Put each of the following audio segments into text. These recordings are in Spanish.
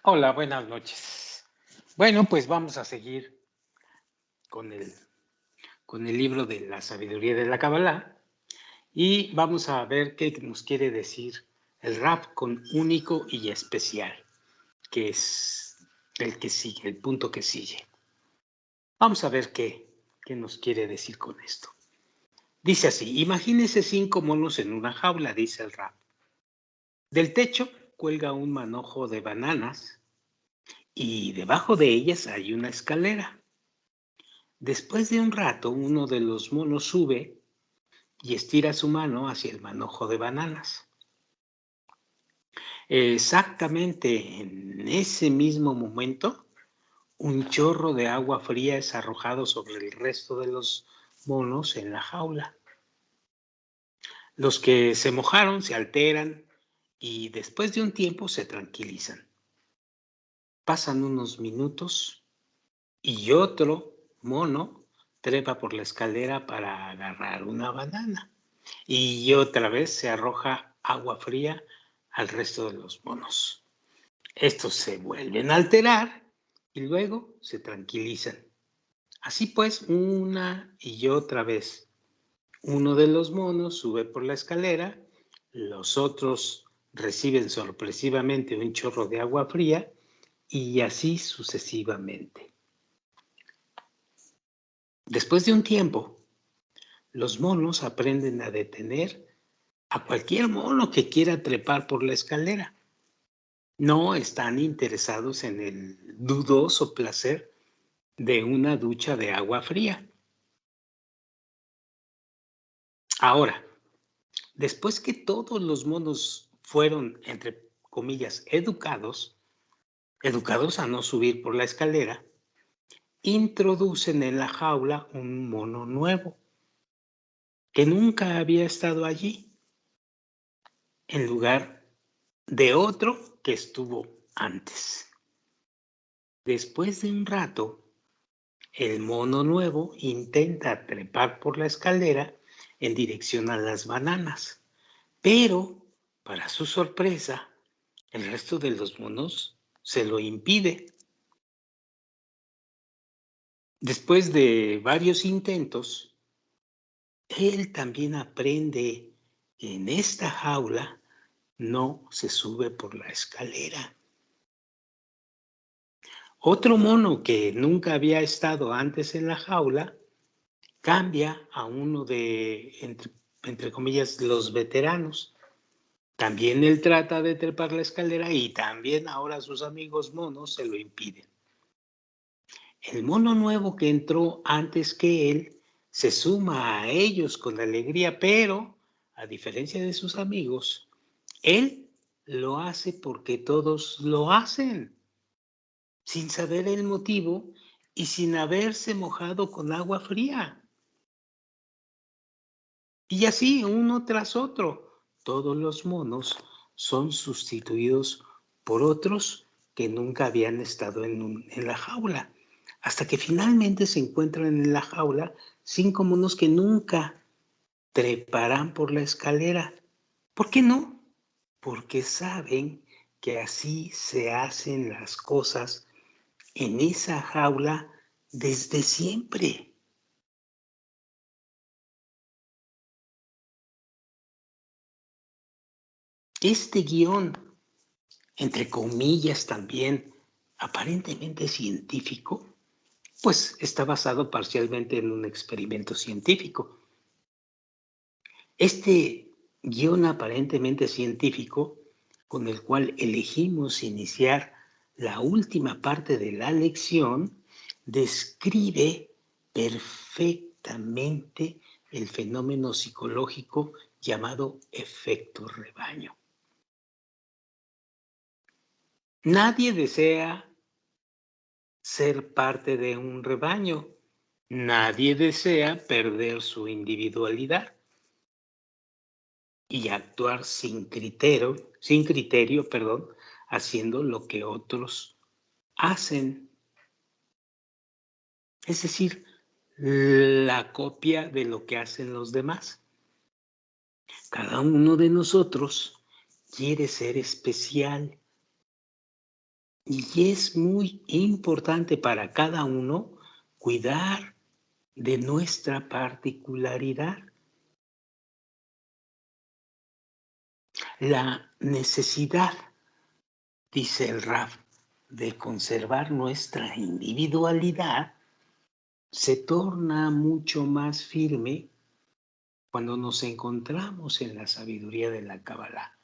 Hola, buenas noches. Bueno, pues vamos a seguir con el libro de la sabiduría de la Kabbalah y vamos a ver qué nos quiere decir el Rab con único y especial, que es el que sigue, el punto que sigue. Vamos a ver qué nos quiere decir con esto. Dice así: imagínese 5 monos en una jaula, dice el Rab. Del techo cuelga un manojo de bananas y debajo de ellas hay una escalera. Después de un rato, uno de los monos sube y estira su mano hacia el manojo de bananas. Exactamente en ese mismo momento, un chorro de agua fría es arrojado sobre el resto de los monos en la jaula. Los que se mojaron se alteran y después de un tiempo se tranquilizan. Pasan unos minutos y otro mono trepa por la escalera para agarrar una banana. Y otra vez se arroja agua fría al resto de los monos. Estos se vuelven a alterar y luego se tranquilizan. Así pues, una y otra vez. Uno de los monos sube por la escalera, los otros reciben sorpresivamente un chorro de agua fría y así sucesivamente. Después de un tiempo, los monos aprenden a detener a cualquier mono que quiera trepar por la escalera. No están interesados en el dudoso placer de una ducha de agua fría. Ahora, después que todos los monos fueron, entre comillas, educados a no subir por la escalera, introducen en la jaula un mono nuevo que nunca había estado allí, en lugar de otro que estuvo antes. Después de un rato, el mono nuevo intenta trepar por la escalera en dirección a las bananas, pero, para su sorpresa, el resto de los monos se lo impide. Después de varios intentos, él también aprende que en esta jaula no se sube por la escalera. Otro mono que nunca había estado antes en la jaula cambia a uno de, entre comillas, los veteranos. También él trata de trepar la escalera y también ahora sus amigos monos se lo impiden. El mono nuevo que entró antes que él se suma a ellos con alegría, pero, a diferencia de sus amigos, él lo hace porque todos lo hacen, sin saber el motivo y sin haberse mojado con agua fría. Y así, uno tras otro, todos los monos son sustituidos por otros que nunca habían estado en la jaula, hasta que finalmente se encuentran en la jaula 5 monos que nunca treparán por la escalera. ¿Por qué no? Porque saben que así se hacen las cosas en esa jaula desde siempre. Este guión, entre comillas también, aparentemente científico, pues está basado parcialmente en un experimento científico. Este guión aparentemente científico, con el cual elegimos iniciar la última parte de la lección, describe perfectamente el fenómeno psicológico llamado efecto rebaño. Nadie desea ser parte de un rebaño. Nadie desea perder su individualidad y actuar sin criterio, haciendo lo que otros hacen. Es decir, la copia de lo que hacen los demás. Cada uno de nosotros quiere ser especial, Y es muy importante para cada uno cuidar de nuestra particularidad. La necesidad, dice el Raf, de conservar nuestra individualidad se torna mucho más firme cuando nos encontramos en la sabiduría de la Kabbalah.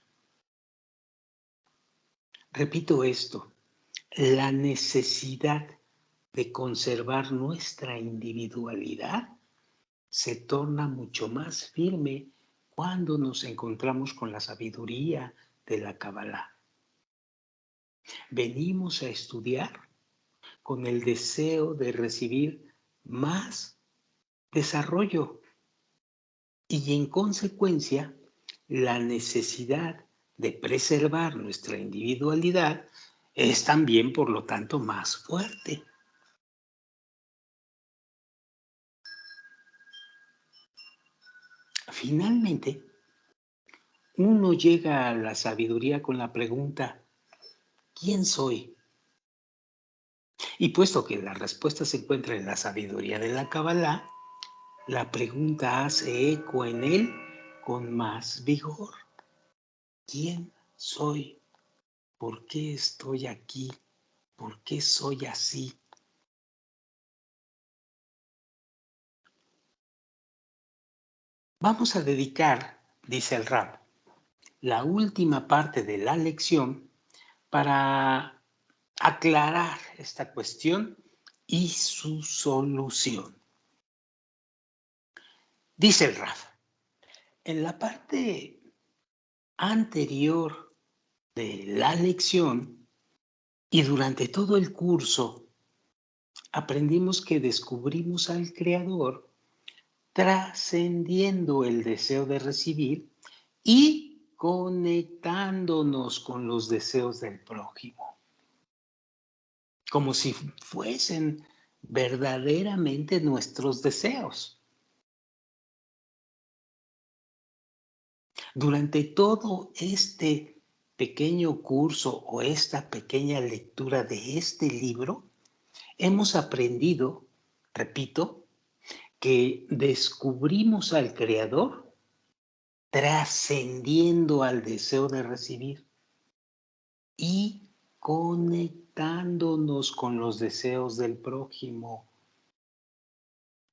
Repito esto, la necesidad de conservar nuestra individualidad se torna mucho más firme cuando nos encontramos con la sabiduría de la Kabbalah. Venimos a estudiar con el deseo de recibir más desarrollo y en consecuencia la necesidad de preservar nuestra individualidad es también, por lo tanto, más fuerte. Finalmente, uno llega a la sabiduría con la pregunta, ¿quién soy? Y puesto que la respuesta se encuentra en la sabiduría de la Kabbalah, la pregunta hace eco en él con más vigor. ¿Quién soy? ¿Por qué estoy aquí? ¿Por qué soy así? Vamos a dedicar, dice el Rab, la última parte de la lección para aclarar esta cuestión y su solución. Dice el Rab, en la parte anterior de la lección y durante todo el curso aprendimos que descubrimos al Creador trascendiendo el deseo de recibir y conectándonos con los deseos del prójimo, como si fuesen verdaderamente nuestros deseos. Durante todo este pequeño curso o esta pequeña lectura de este libro, hemos aprendido, repito, que descubrimos al Creador trascendiendo al deseo de recibir y conectándonos con los deseos del prójimo,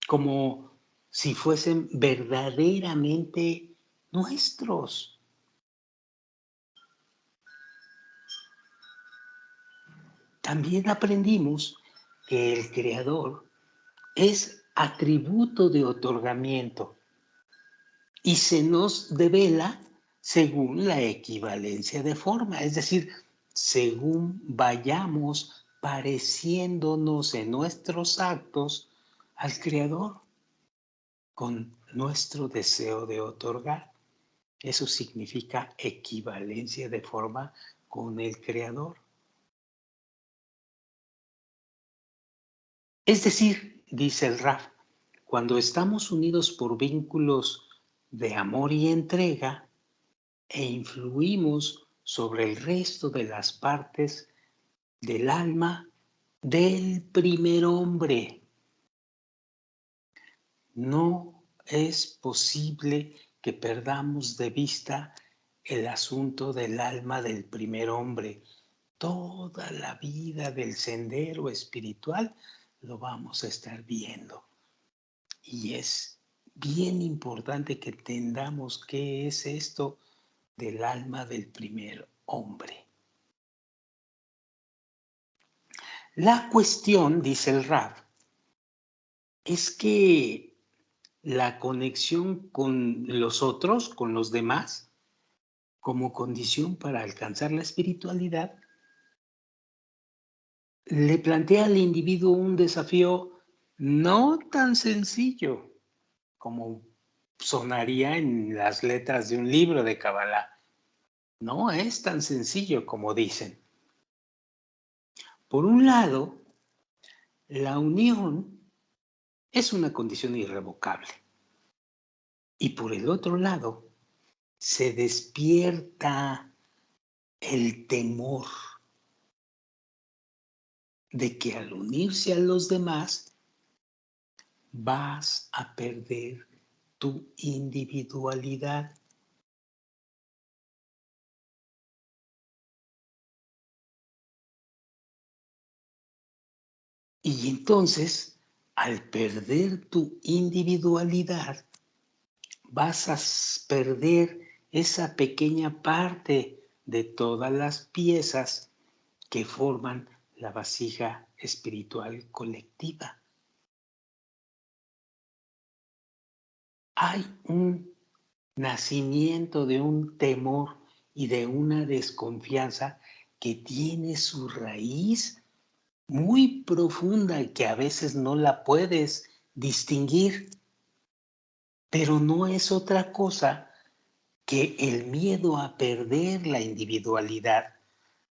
como si fuesen verdaderamente nuestros. También aprendimos que el Creador es atributo de otorgamiento y se nos devela según la equivalencia de forma, es decir, según vayamos pareciéndonos en nuestros actos al Creador con nuestro deseo de otorgar. Eso significa equivalencia de forma con el Creador. Es decir, dice el Raf, cuando estamos unidos por vínculos de amor y entrega e influimos sobre el resto de las partes del alma del primer hombre, no es posible que perdamos de vista el asunto del alma del primer hombre. Toda la vida del sendero espiritual lo vamos a estar viendo. Y es bien importante que entendamos qué es esto del alma del primer hombre. La cuestión, dice el Rab, es que la conexión con los otros, con los demás, como condición para alcanzar la espiritualidad, le plantea al individuo un desafío no tan sencillo como sonaría en las letras de un libro de Kabbalah. No es tan sencillo como dicen. Por un lado, la unión es una condición irrevocable. Y por el otro lado, se despierta el temor de que al unirse a los demás vas a perder tu individualidad. Y entonces, al perder tu individualidad, vas a perder esa pequeña parte de todas las piezas que forman la vasija espiritual colectiva. Hay un nacimiento de un temor y de una desconfianza que tiene su raíz muy profunda y que a veces no la puedes distinguir, pero no es otra cosa que el miedo a perder la individualidad,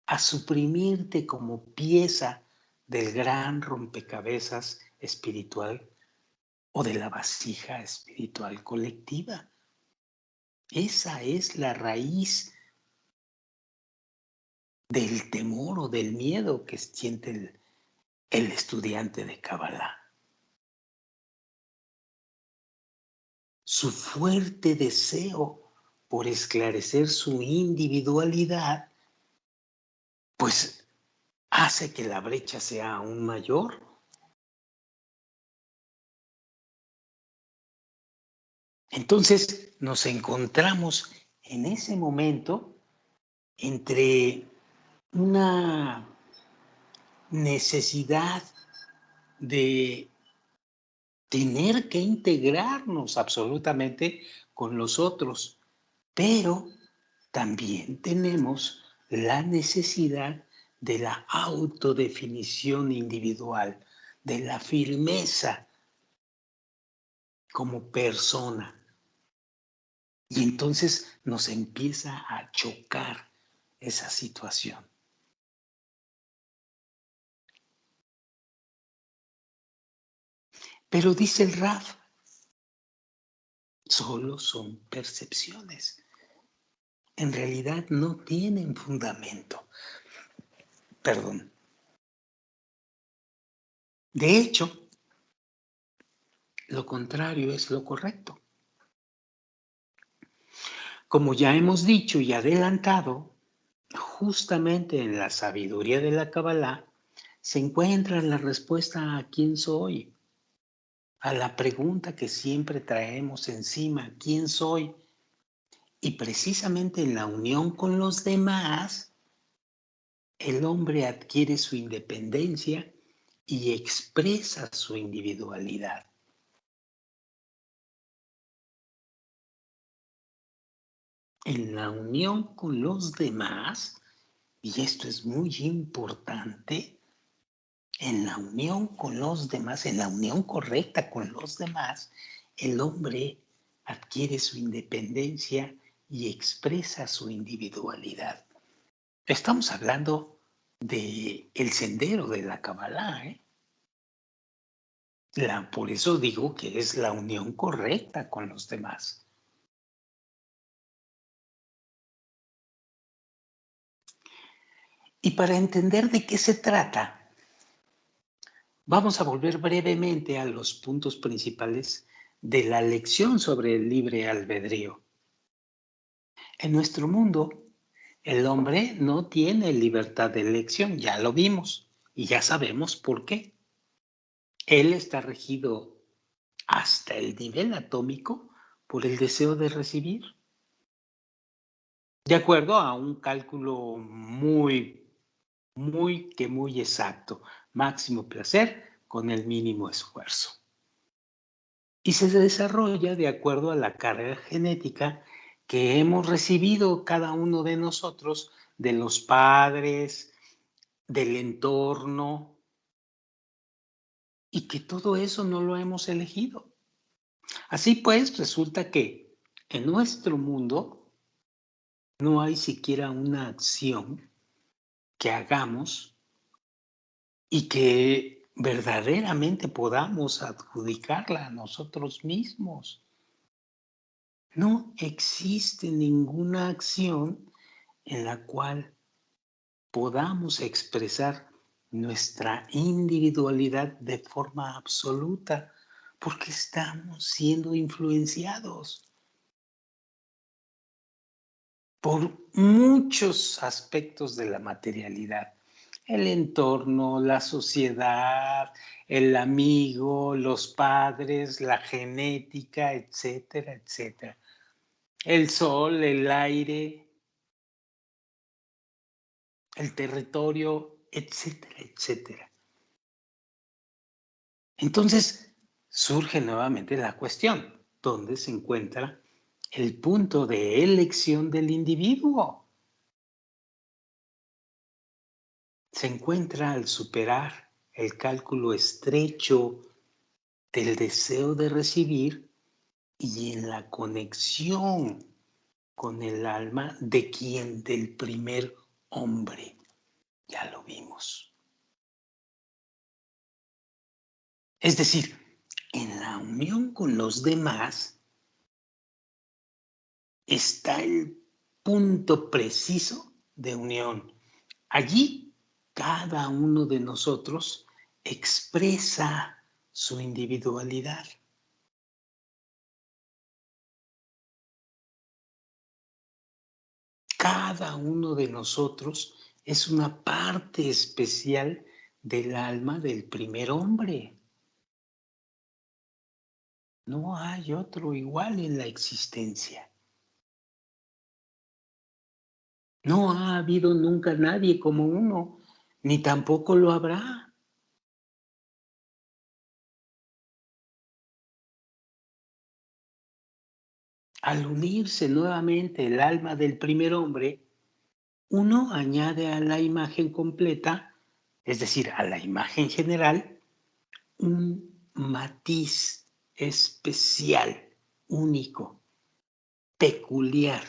a suprimirte como pieza del gran rompecabezas espiritual o de la vasija espiritual colectiva. Esa es la raíz del temor o del miedo que siente el estudiante de Kabbalah. Su fuerte deseo por esclarecer su individualidad, pues hace que la brecha sea aún mayor. Entonces nos encontramos en ese momento entre una necesidad de tener que integrarnos absolutamente con los otros, pero también tenemos la necesidad de la autodefinición individual, de la firmeza como persona. Y entonces nos empieza a chocar esa situación. Pero dice el Raf, solo son percepciones. En realidad no tienen fundamento. Perdón. De hecho, lo contrario es lo correcto. Como ya hemos dicho y adelantado, justamente en la sabiduría de la Kabbalah se encuentra la respuesta a quién soy, a la pregunta que siempre traemos encima, ¿quién soy? Y precisamente en la unión con los demás, el hombre adquiere su independencia y expresa su individualidad. En la unión con los demás, y esto es muy importante, en la unión con los demás, en la unión correcta con los demás, el hombre adquiere su independencia y expresa su individualidad. Estamos hablando de el sendero de la Kabbalah, ¿eh? Por eso digo que es la unión correcta con los demás. Y para entender de qué se trata, vamos a volver brevemente a los puntos principales de la lección sobre el libre albedrío. En nuestro mundo, el hombre no tiene libertad de elección, ya lo vimos y ya sabemos por qué. Él está regido hasta el nivel atómico por el deseo de recibir, de acuerdo a un cálculo muy exacto, máximo placer con el mínimo esfuerzo. Y se desarrolla de acuerdo a la carga genética que hemos recibido cada uno de nosotros de los padres, del entorno, y que todo eso no lo hemos elegido. Así pues, resulta que en nuestro mundo no hay siquiera una acción que hagamos y que verdaderamente podamos adjudicarla a nosotros mismos. No existe ninguna acción en la cual podamos expresar nuestra individualidad de forma absoluta, porque estamos siendo influenciados por muchos aspectos de la materialidad. El entorno, la sociedad, el amigo, los padres, la genética, etcétera, etcétera. El sol, el aire, el territorio, etcétera, etcétera. Entonces surge nuevamente la cuestión, ¿dónde se encuentra el punto de elección del individuo? Se encuentra al superar el cálculo estrecho del deseo de recibir y en la conexión con el alma de quien del primer hombre. Ya lo vimos. Es decir, en la unión con los demás está el punto preciso de unión. Allí cada uno de nosotros expresa su individualidad. Cada uno de nosotros es una parte especial del alma del primer hombre. No hay otro igual en la existencia. No ha habido nunca nadie como uno, ni tampoco lo habrá. Al unirse nuevamente el alma del primer hombre, uno añade a la imagen completa, es decir, a la imagen general, un matiz especial, único, peculiar,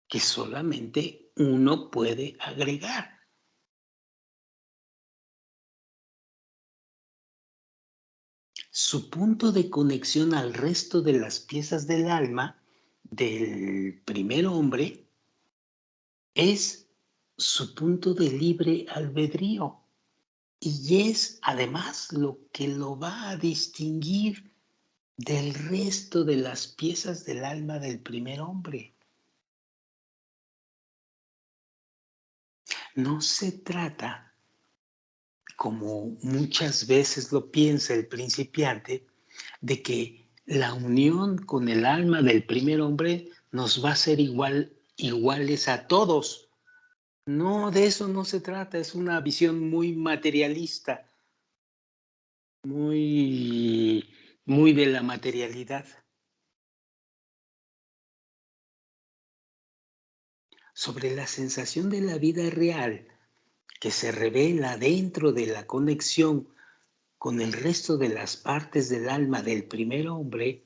que solamente uno puede agregar. Su punto de conexión al resto de las piezas del alma del primer hombre es su punto de libre albedrío y es además lo que lo va a distinguir del resto de las piezas del alma del primer hombre. No se trata, como muchas veces lo piensa el principiante, de que la unión con el alma del primer hombre nos va a hacer iguales a todos. No, de eso no se trata, es una visión muy materialista, muy de la materialidad. Sobre la sensación de la vida real que se revela dentro de la conexión con el resto de las partes del alma del primer hombre,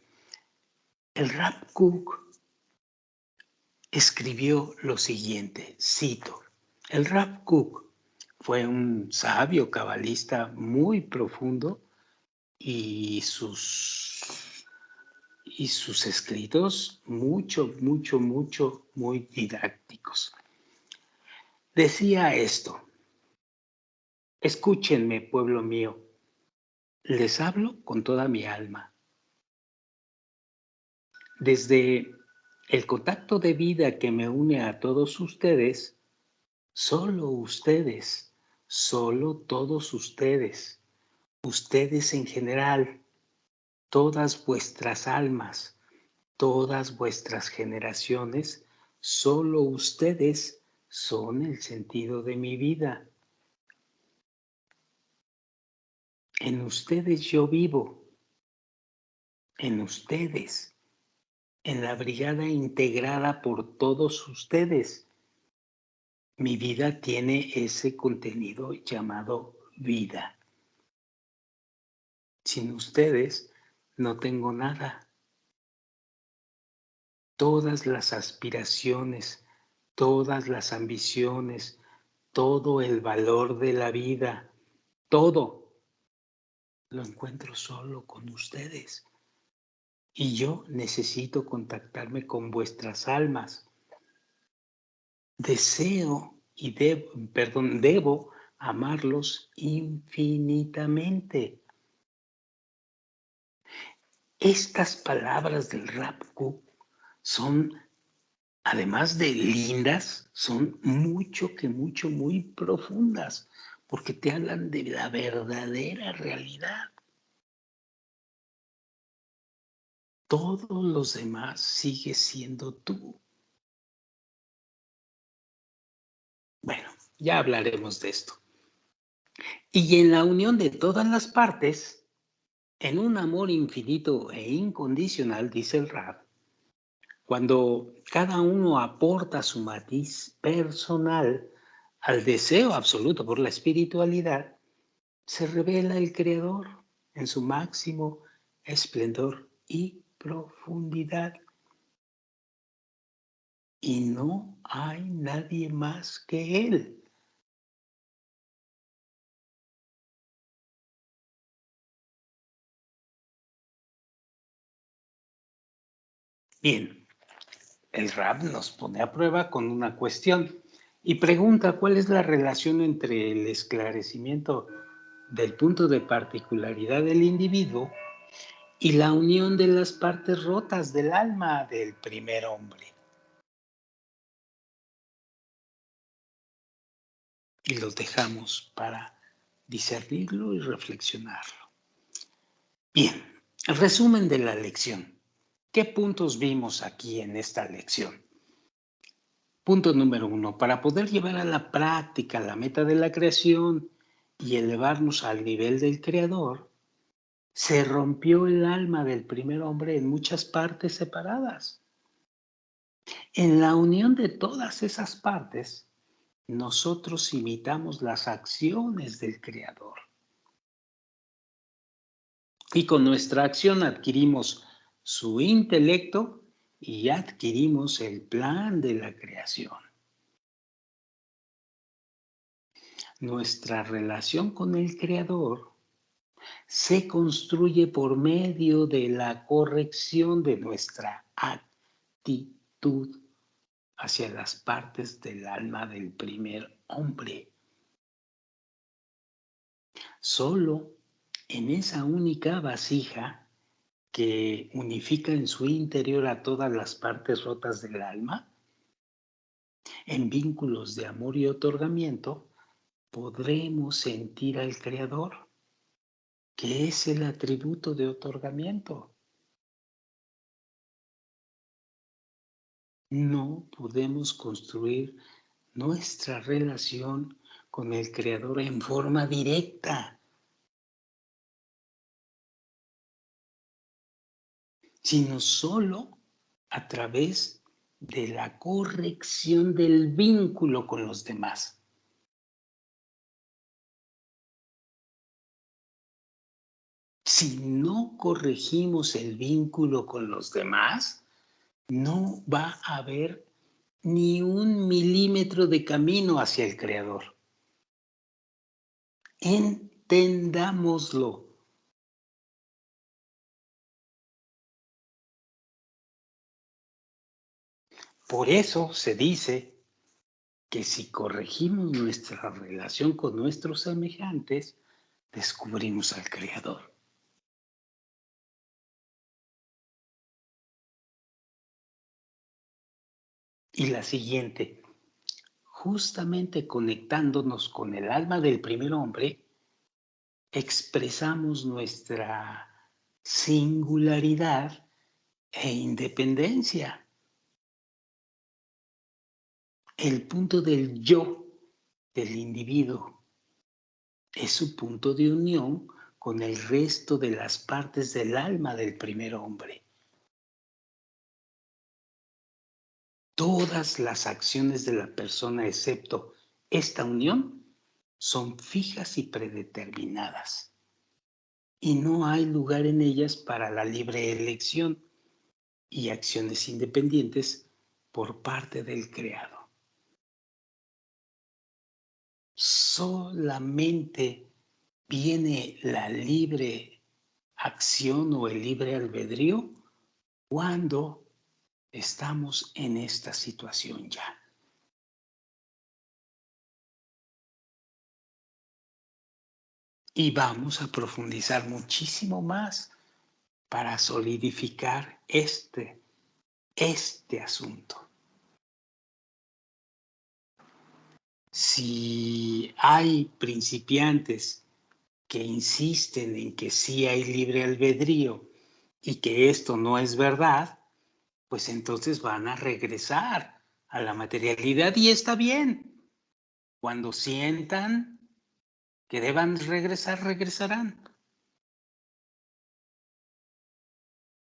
el Rav Kook escribió lo siguiente, cito, el Rav Kook fue un sabio cabalista muy profundo y sus escritos muy didácticos. Decía esto, escúchenme, pueblo mío, les hablo con toda mi alma. Desde el contacto de vida que me une a todos ustedes, solo todos ustedes, ustedes en general, todas vuestras almas, todas vuestras generaciones, solo ustedes son el sentido de mi vida. En ustedes yo vivo, en ustedes, en la brigada integrada por todos ustedes. Mi vida tiene ese contenido llamado vida. Sin ustedes no tengo nada. Todas las aspiraciones, todas las ambiciones, todo el valor de la vida, todo lo encuentro solo con ustedes. Y yo necesito contactarme con vuestras almas. Deseo y debo amarlos infinitamente. Estas palabras del Rabku son, además de lindas, son muy profundas, porque te hablan de la verdadera realidad. Todos los demás sigue siendo tú. Bueno, ya hablaremos de esto. Y en la unión de todas las partes, en un amor infinito e incondicional, dice el Rab, cuando cada uno aporta su matiz personal al deseo absoluto por la espiritualidad, se revela el Creador en su máximo esplendor y profundidad. Y no hay nadie más que Él. Bien, el Rab nos pone a prueba con una cuestión y pregunta cuál es la relación entre el esclarecimiento del punto de particularidad del individuo y la unión de las partes rotas del alma del primer hombre. Y los dejamos para discernirlo y reflexionarlo. Bien, el resumen de la lección. ¿Qué puntos vimos aquí en esta lección? Punto número 1. Para poder llevar a la práctica la meta de la creación y elevarnos al nivel del Creador, se rompió el alma del primer hombre en muchas partes separadas. En la unión de todas esas partes, nosotros imitamos las acciones del Creador. Y con nuestra acción adquirimos su intelecto y adquirimos el plan de la creación. Nuestra relación con el Creador se construye por medio de la corrección de nuestra actitud hacia las partes del alma del primer hombre. Solo en esa única vasija que unifica en su interior a todas las partes rotas del alma, en vínculos de amor y otorgamiento, podremos sentir al Creador, que es el atributo de otorgamiento. No podemos construir nuestra relación con el Creador en forma directa, sino solo a través de la corrección del vínculo con los demás. Si no corregimos el vínculo con los demás, no va a haber ni un milímetro de camino hacia el Creador. Entendámoslo. Por eso se dice que si corregimos nuestra relación con nuestros semejantes, descubrimos al Creador. Y la siguiente, justamente conectándonos con el alma del primer hombre, expresamos nuestra singularidad e independencia. El punto del yo del individuo es su punto de unión con el resto de las partes del alma del primer hombre. Todas las acciones de la persona, excepto esta unión, son fijas y predeterminadas. Y no hay lugar en ellas para la libre elección y acciones independientes por parte del creado. Solamente viene la libre acción o el libre albedrío cuando estamos en esta situación ya. Y vamos a profundizar muchísimo más para solidificar este asunto. Si hay principiantes que insisten en que sí hay libre albedrío y que esto no es verdad, pues entonces van a regresar a la materialidad y está bien. Cuando sientan que deban regresar, regresarán.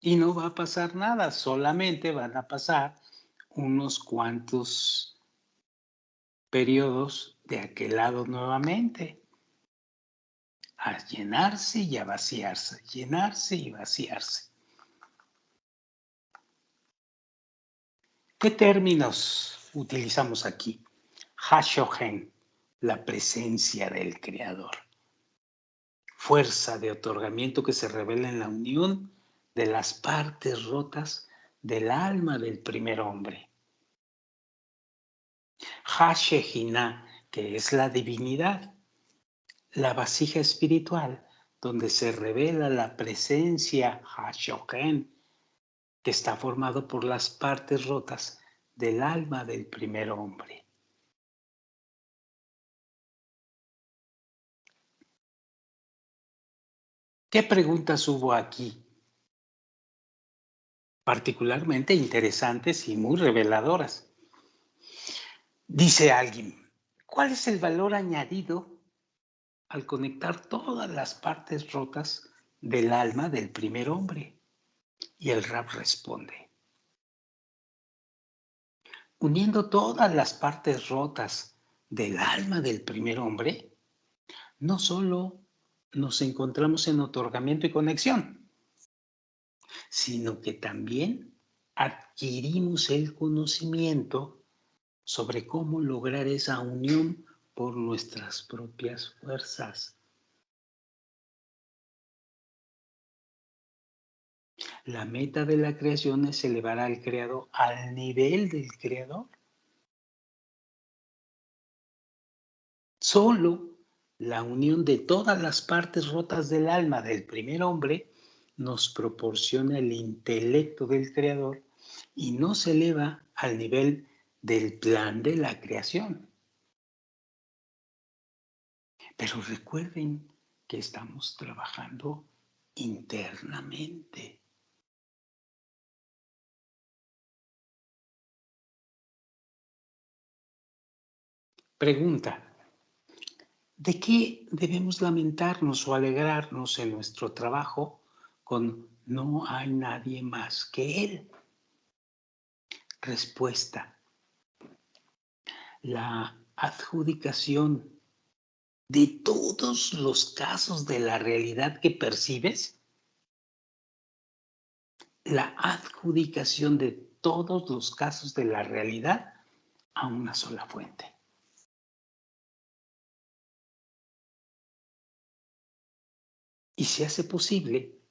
Y no va a pasar nada, solamente van a pasar unos cuantos periodos de aquel lado nuevamente, a llenarse y a vaciarse, llenarse y vaciarse. ¿Qué términos utilizamos aquí? Hashogen, la presencia del Creador. Fuerza de otorgamiento que se revela en la unión de las partes rotas del alma del primer hombre. Hashejina, que es la divinidad, la vasija espiritual, donde se revela la presencia Hashogen, que está formado por las partes rotas del alma del primer hombre. ¿Qué preguntas hubo aquí? Particularmente interesantes y muy reveladoras. Dice alguien, ¿cuál es el valor añadido al conectar todas las partes rotas del alma del primer hombre? Y el Rab responde, uniendo todas las partes rotas del alma del primer hombre, no solo nos encontramos en otorgamiento y conexión, sino que también adquirimos el conocimiento sobre cómo lograr esa unión por nuestras propias fuerzas. La meta de la creación es elevar al creador al nivel del creador. Solo la unión de todas las partes rotas del alma del primer hombre nos proporciona el intelecto del creador y nos eleva al nivel del plan de la creación. Pero recuerden que estamos trabajando internamente. Pregunta, ¿de qué debemos lamentarnos o alegrarnos en nuestro trabajo con no hay nadie más que él? Respuesta, la adjudicación de todos los casos de la realidad que percibes, la adjudicación de todos los casos de la realidad a una sola fuente. Y se hace posible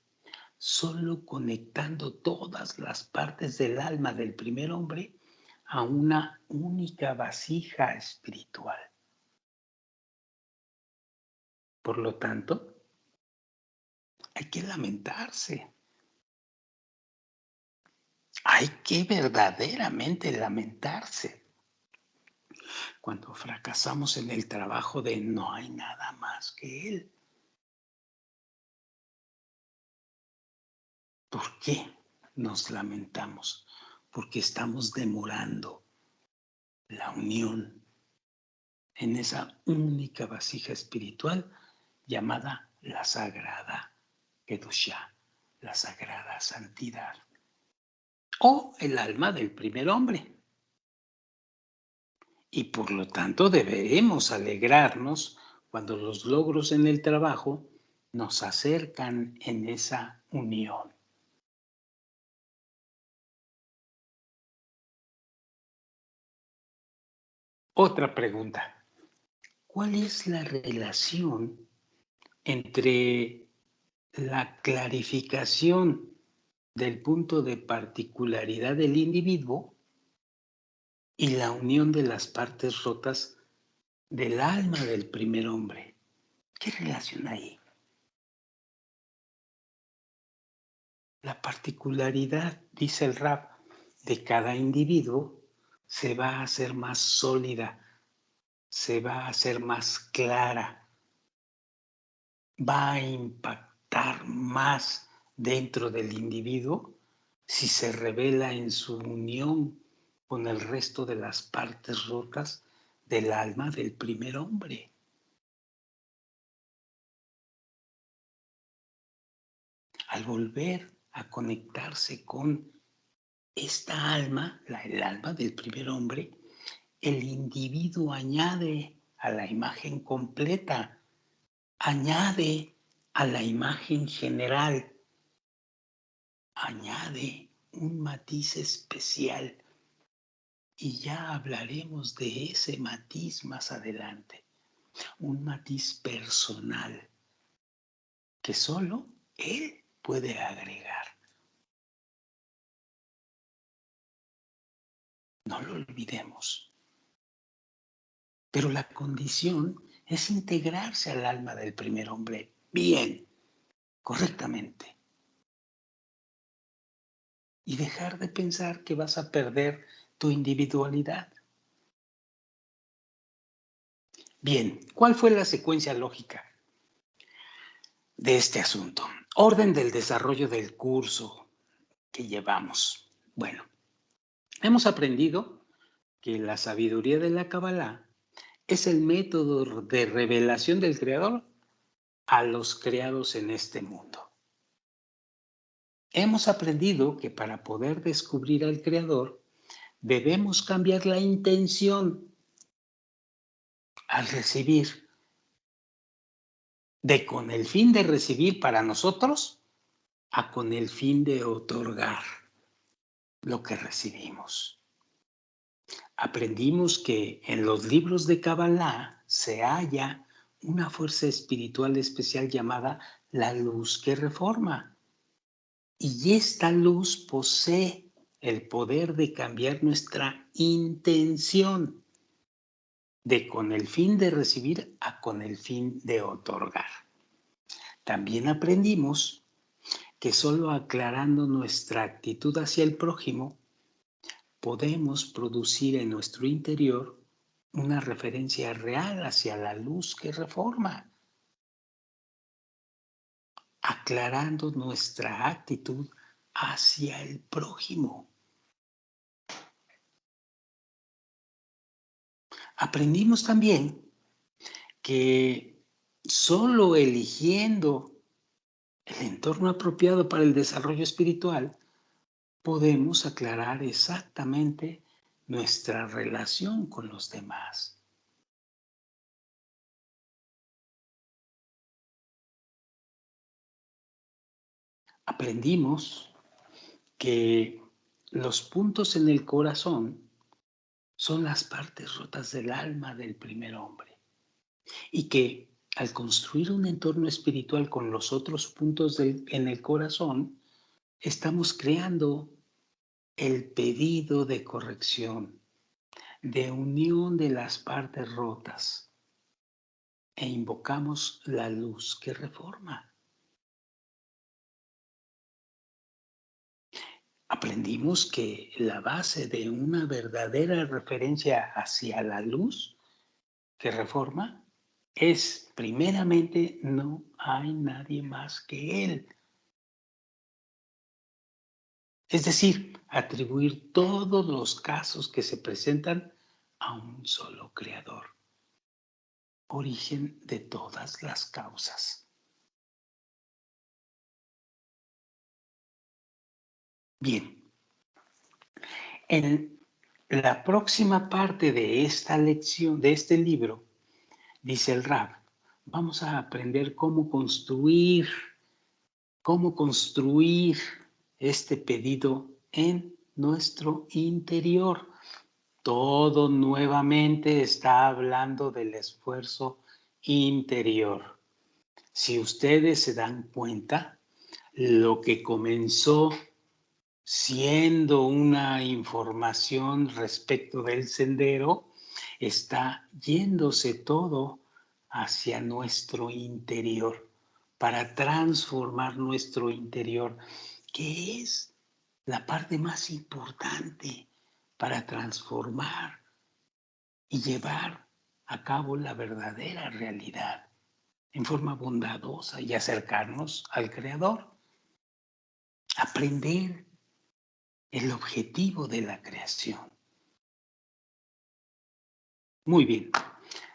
solo conectando todas las partes del alma del primer hombre a una única vasija espiritual. Por lo tanto, hay que lamentarse. Hay que verdaderamente lamentarse cuando fracasamos en el trabajo de no hay nada más que él. ¿Por qué nos lamentamos? Porque estamos demorando la unión en esa única vasija espiritual llamada la sagrada Kedushá, la sagrada santidad, o el alma del primer hombre. Y por lo tanto debemos alegrarnos cuando los logros en el trabajo nos acercan en esa unión. Otra pregunta. ¿Cuál es la relación entre la clarificación del punto de particularidad del individuo y la unión de las partes rotas del alma del primer hombre? ¿Qué relación hay? La particularidad, dice el Rab, de cada individuo se va a hacer más sólida, se va a hacer más clara, va a impactar más dentro del individuo si se revela en su unión con el resto de las partes rotas del alma del primer hombre. Al volver a conectarse con esta alma, el alma del primer hombre, el individuo añade a la imagen completa, añade a la imagen general, añade un matiz especial. Y ya hablaremos de ese matiz más adelante, un matiz personal que solo él puede agregar. No lo olvidemos. Pero la condición es integrarse al alma del primer hombre bien, correctamente. Y dejar de pensar que vas a perder tu individualidad. Bien, ¿cuál fue la secuencia lógica de este asunto? Orden del desarrollo del curso que llevamos. Bueno, hemos aprendido que la sabiduría de la Kabbalah es el método de revelación del Creador a los creados en este mundo. Hemos aprendido que para poder descubrir al Creador debemos cambiar la intención al recibir, de con el fin de recibir para nosotros a con el fin de otorgar lo que recibimos. Aprendimos que en los libros de Kabbalah se halla una fuerza espiritual especial llamada la luz que reforma. Y esta luz posee el poder de cambiar nuestra intención de con el fin de recibir a con el fin de otorgar. También aprendimos que solo aclarando nuestra actitud hacia el prójimo podemos producir en nuestro interior una referencia real hacia la luz que reforma, aclarando nuestra actitud hacia el prójimo. Aprendimos también que solo eligiendo el entorno apropiado para el desarrollo espiritual podemos aclarar exactamente nuestra relación con los demás. Aprendimos que los puntos en el corazón son las partes rotas del alma del primer hombre y que al construir un entorno espiritual con los otros puntos en el corazón, estamos creando el pedido de corrección, de unión de las partes rotas e invocamos la luz que reforma. Aprendimos que la base de una verdadera referencia hacia la luz que reforma es, primeramente, no hay nadie más que Él. Es decir, atribuir todos los casos que se presentan a un solo creador, origen de todas las causas. Bien, en la próxima parte de esta lección, de este libro, dice el Rab, vamos a aprender cómo construir este pedido en nuestro interior. Todo nuevamente está hablando del esfuerzo interior. Si ustedes se dan cuenta, lo que comenzó siendo una información respecto del sendero, está yéndose todo hacia nuestro interior, para transformar nuestro interior, que es la parte más importante para transformar y llevar a cabo la verdadera realidad en forma bondadosa y acercarnos al Creador. Aprender el objetivo de la creación. Muy bien.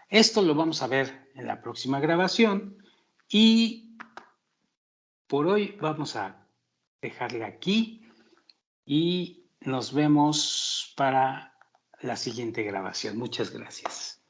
Esto lo vamos a ver en la próxima grabación y por hoy vamos a dejarle aquí y nos vemos para la siguiente grabación. Muchas gracias.